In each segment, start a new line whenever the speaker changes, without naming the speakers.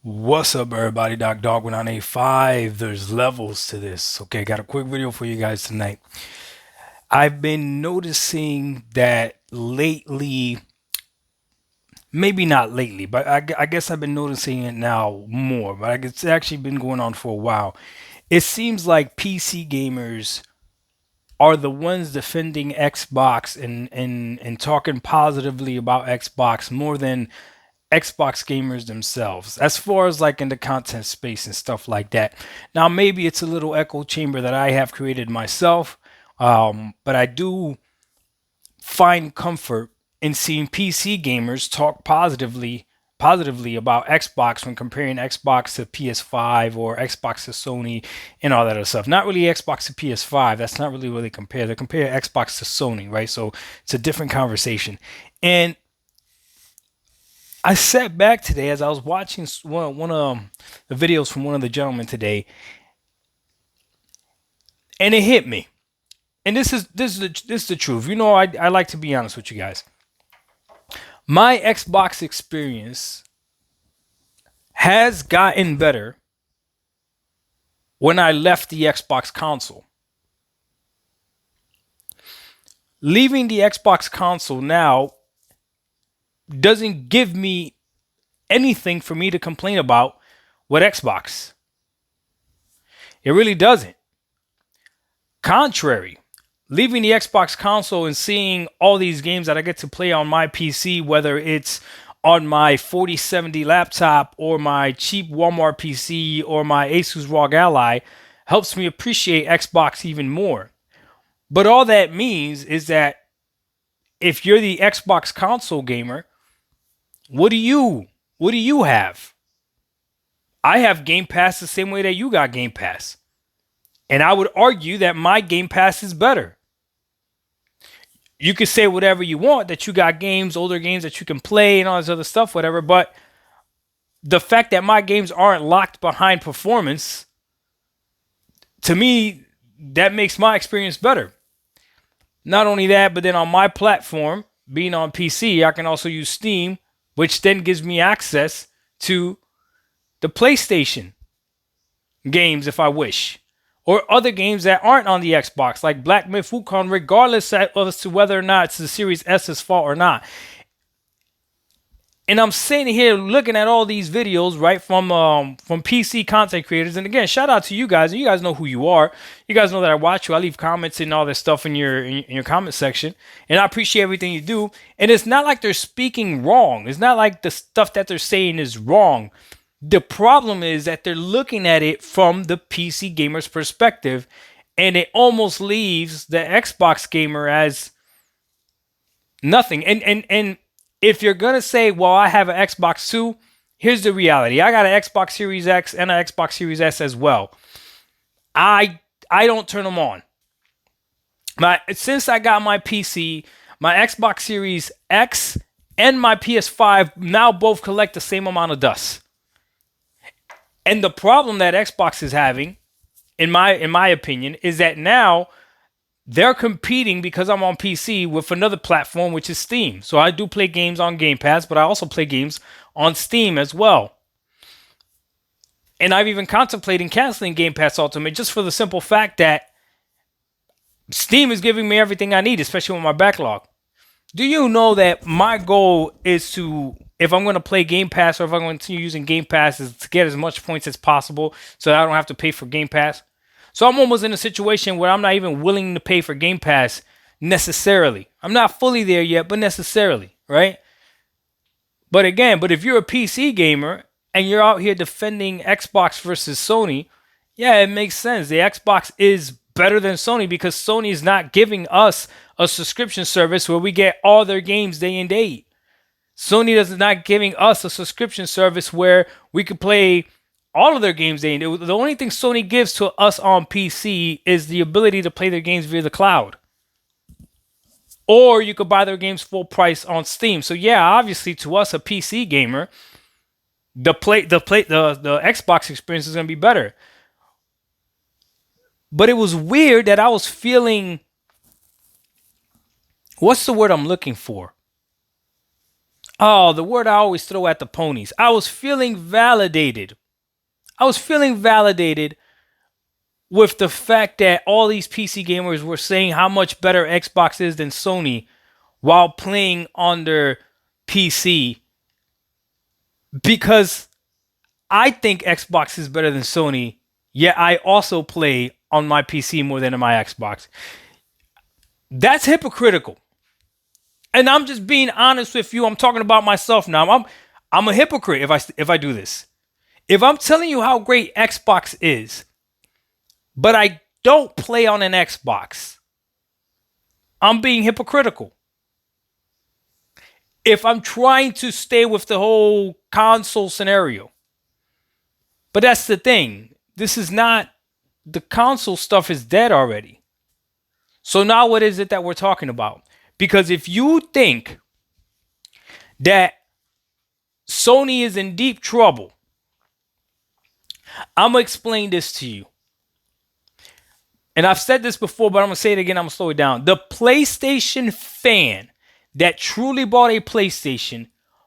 What's up, everybody? Dog 1985. There's levels to this. Okay, got a quick video for you guys tonight. I've been noticing that lately, maybe not lately, but I guess I've been noticing it now more, but it's actually been going on for a while. It seems like PC gamers are the ones defending Xbox and talking positively about Xbox more than Xbox gamers themselves, as far as like in the content space and stuff like that. Now, maybe it's a little echo chamber that I have created myself, but I do find comfort in seeing PC gamers talk positively about Xbox when comparing Xbox to PS5 or Xbox to Sony and all that other stuff. Not really Xbox to PS5. That's not really what they compare. They compare Xbox to Sony, right? So it's a different conversation. And I sat back today as I was watching one of the videos from one of the gentlemen today, and it hit me. And this is the truth. You know, I like to be honest with you guys. My Xbox experience has gotten better when I left the Xbox console. Leaving the Xbox console now doesn't give me anything for me to complain about with Xbox. It really doesn't. Contrary, leaving the Xbox console and seeing all these games that I get to play on my PC, whether it's on my 4070 laptop or my cheap Walmart PC or my Asus ROG Ally, helps me appreciate Xbox even more. But all that means is that if you're the Xbox console gamer, what do you have? I have Game Pass the same way that you got Game Pass. And I would argue that my Game Pass is better. You could say whatever you want, that you got games, older games that you can play and all this other stuff, whatever. But the fact that my games aren't locked behind performance, to me, that makes my experience better. Not only that, but then on my platform, being on PC, I can also use Steam, which then gives me access to the PlayStation games if I wish, or other games that aren't on the Xbox, like Black Myth Wukong, regardless as to whether or not it's the Series S's fault or not. And I'm sitting here looking at all these videos, right, from PC content creators. And again, shout out to you guys. And you guys know who you are. You guys know that I watch you. I leave comments and all this stuff in your comment section, and I appreciate everything you do. And it's not like they're speaking wrong. It's not like the stuff that they're saying is wrong. The problem is that they're looking at it from the PC gamer's perspective, and it almost leaves the Xbox gamer as nothing. And if you're gonna say, well, I have an Xbox too, here's the reality. I got an Xbox Series X and an Xbox Series S as well. I don't turn them on. Since I got my PC, my Xbox Series X and my PS5 now both collect the same amount of dust. And the problem that Xbox is having, in my opinion, is that now they're competing, because I'm on PC, with another platform, which is Steam. So I do play games on Game Pass, but I also play games on Steam as well. And I've even contemplating canceling Game Pass Ultimate just for the simple fact that Steam is giving me everything I need, especially with my backlog. Do you know that my goal is to, if I'm going to play Game Pass or if I'm going to continue using Game Pass, is to get as much points as possible so that I don't have to pay for Game Pass? So I'm almost in a situation where I'm not even willing to pay for Game Pass necessarily. I'm not fully there yet, but necessarily, right? But again, if you're a PC gamer and you're out here defending Xbox versus Sony, yeah, it makes sense. The Xbox is better than Sony because Sony is not giving us a subscription service where we get all their games day and date. Sony is not giving us a subscription service where we could play all of their games day and day. The only thing Sony gives to us on PC is the ability to play their games via the cloud. Or you could buy their games full price on Steam. So yeah, obviously to us, a PC gamer, the Xbox experience is going to be better. But it was weird that I was feeling, what's the word I'm looking for? Oh, the word I always throw at the ponies. I was feeling validated. I was feeling validated with the fact that all these PC gamers were saying how much better Xbox is than Sony while playing on their PC, because I think Xbox is better than Sony, yet I also play on my PC more than on my Xbox. That's hypocritical. And I'm just being honest with you. I'm talking about myself now. I'm a hypocrite if I do this. If I'm telling you how great Xbox is, but I don't play on an Xbox, I'm being hypocritical. If I'm trying to stay with the whole console scenario. But that's the thing. This is not, the console stuff is dead already. So now what is it that we're talking about? Because if you think that Sony is in deep trouble, I'm going to explain this to you. And I've said this before, but I'm going to say it again. I'm going to slow it down. The PlayStation fan that truly bought a PlayStation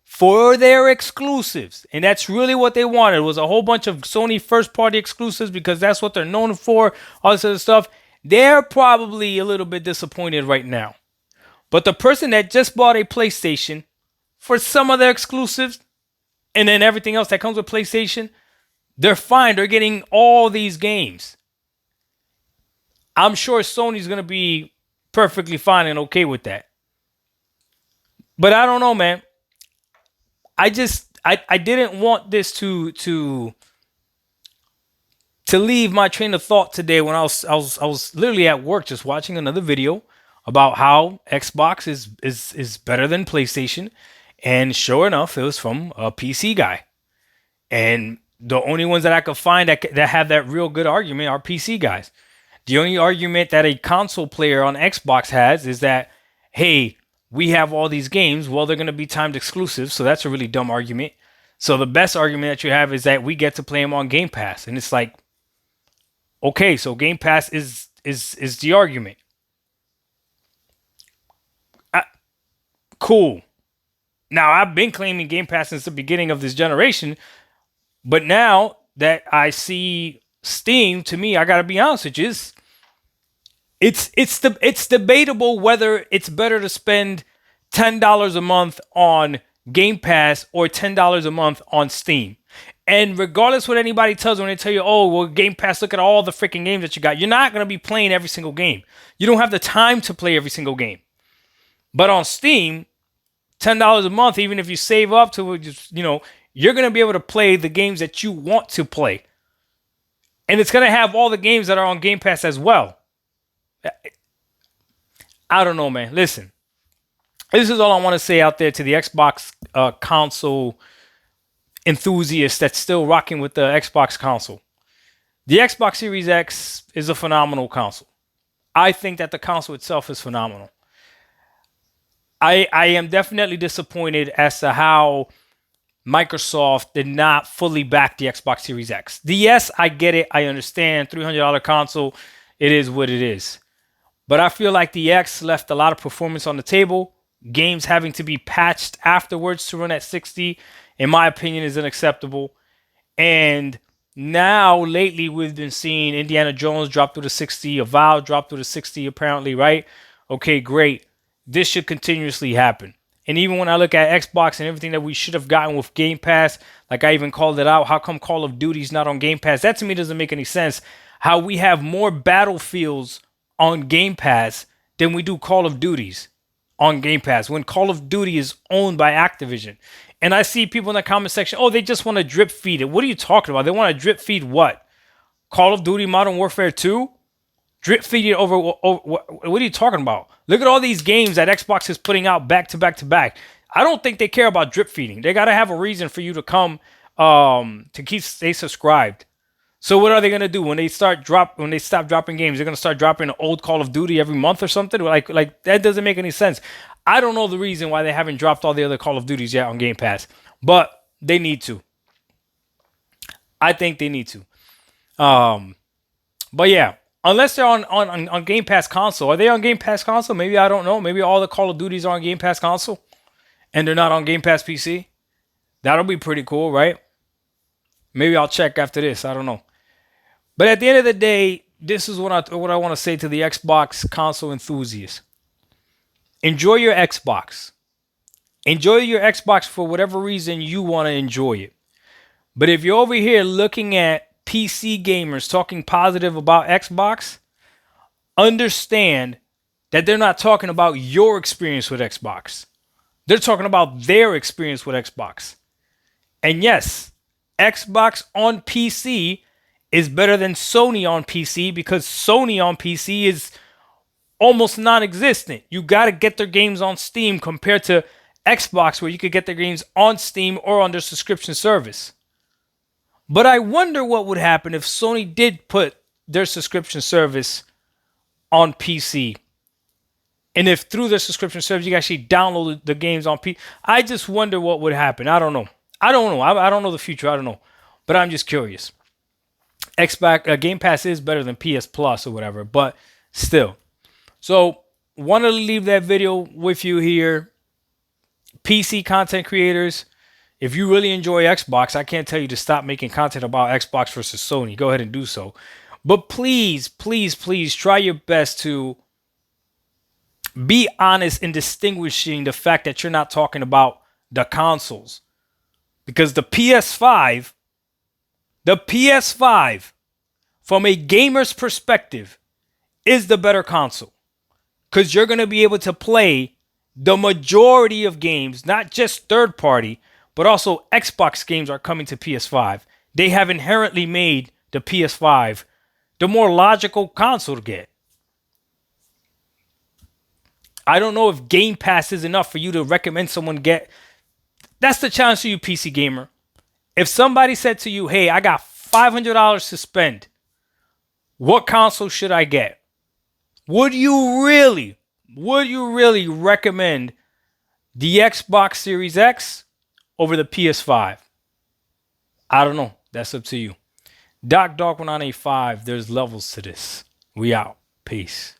for their exclusives, and that's really what they wanted, was a whole bunch of Sony first-party exclusives because that's what they're known for, all this other stuff. They're probably a little bit disappointed right now. But the person that just bought a PlayStation for some of their exclusives and then everything else that comes with PlayStation, they're fine. They're getting all these games. I'm sure Sony's going to be perfectly fine and okay with that. But I don't know, man. I didn't want this to leave my train of thought today when I was literally at work just watching another video about how Xbox is better than PlayStation, and sure enough, it was from a PC guy. And the only ones that I could find that have that real good argument are PC guys. The only argument that a console player on Xbox has is that, hey, we have all these games. Well, they're going to be timed exclusives, so that's a really dumb argument. So the best argument that you have is that we get to play them on Game Pass, and it's like, okay, so Game Pass is the argument. Cool. Now, I've been claiming Game Pass since the beginning of this generation, but now that I see Steam, to me, I gotta be honest with you, it's debatable whether it's better to spend $10 a month on Game Pass or $10 a month on Steam. And regardless what anybody tells you when they tell you, oh, well, Game Pass, look at all the freaking games that you got. You're not going to be playing every single game. You don't have the time to play every single game. But on Steam, $10 a month, even if you save up to, you're going to be able to play the games that you want to play. And it's going to have all the games that are on Game Pass as well. I don't know, man. Listen, this is all I want to say out there to the Xbox console enthusiasts that's still rocking with the Xbox console. The Xbox Series X is a phenomenal console. I think that the console itself is phenomenal. I am definitely disappointed as to how Microsoft did not fully back the Xbox Series X. Yes, I get it. I understand. $300 console. It is what it is. But I feel like the X left a lot of performance on the table. Games having to be patched afterwards to run at 60, in my opinion, is unacceptable. And now, lately, we've been seeing Indiana Jones drop through the 60, Avowed drop through the 60, apparently, right? Okay, great. This should continuously happen. And even when I look at Xbox and everything that we should have gotten with Game Pass, like I even called it out, how come Call of Duty's not on Game Pass? That to me doesn't make any sense. How we have more Battlefields on Game Pass than we do Call of Duties on Game Pass, when Call of Duty is owned by Activision. And I see people in the comment section, oh, they just want to drip feed it. What are you talking about? They want to drip feed what? Call of Duty Modern Warfare 2? Drip feed it over what are you talking about? Look at all these games that Xbox is putting out back to back to back. I don't think they care about drip feeding. They got to have a reason for you to come to stay subscribed. So what are they gonna do when they stop dropping games? They're gonna start dropping an old Call of Duty every month or something. Like that doesn't make any sense. I don't know the reason why they haven't dropped all the other Call of Duties yet on Game Pass, but they need to. I think they need to. But yeah, unless they're on Game Pass console, are they on Game Pass console? Maybe, I don't know. Maybe all the Call of Duties are on Game Pass console. and they're not on Game Pass PC. That'll be pretty cool, right? Maybe I'll check after this. I don't know. But at the end of the day, this is what I want to say to the Xbox console enthusiasts. Enjoy your Xbox. Enjoy your Xbox for whatever reason you want to enjoy it. But if you're over here looking at PC gamers talking positive about Xbox, understand that they're not talking about your experience with Xbox. They're talking about their experience with Xbox. And yes, Xbox on PC is better than Sony on PC because Sony on PC is almost non-existent. You got to get their games on Steam compared to Xbox, where you could get their games on Steam or on their subscription service. But I wonder what would happen if Sony did put their subscription service on PC. And if through their subscription service, you actually download the games on PC. I just wonder what would happen. I don't know. I don't know the future. I don't know. But I'm just curious. Xbox Game Pass is better than PS Plus or whatever. But still. So, wanted to leave that video with you here. PC content creators, if you really enjoy Xbox, I can't tell you to stop making content about Xbox versus Sony. Go ahead and do so. But please, please, please try your best to be honest in distinguishing the fact that you're not talking about the consoles. Because the PS5, from a gamer's perspective, is the better console. Because you're going to be able to play the majority of games, not just third party, but also Xbox games are coming to PS5. They have inherently made the PS5 the more logical console to get. I don't know if Game Pass is enough for you to recommend someone get. That's the challenge to you, PC gamer. If somebody said to you, hey, I got $500 to spend, what console should I get? Would you really recommend the Xbox Series X over the PS5? I don't know. That's up to you. Doc Dog 1985. There's levels to this. We out. Peace.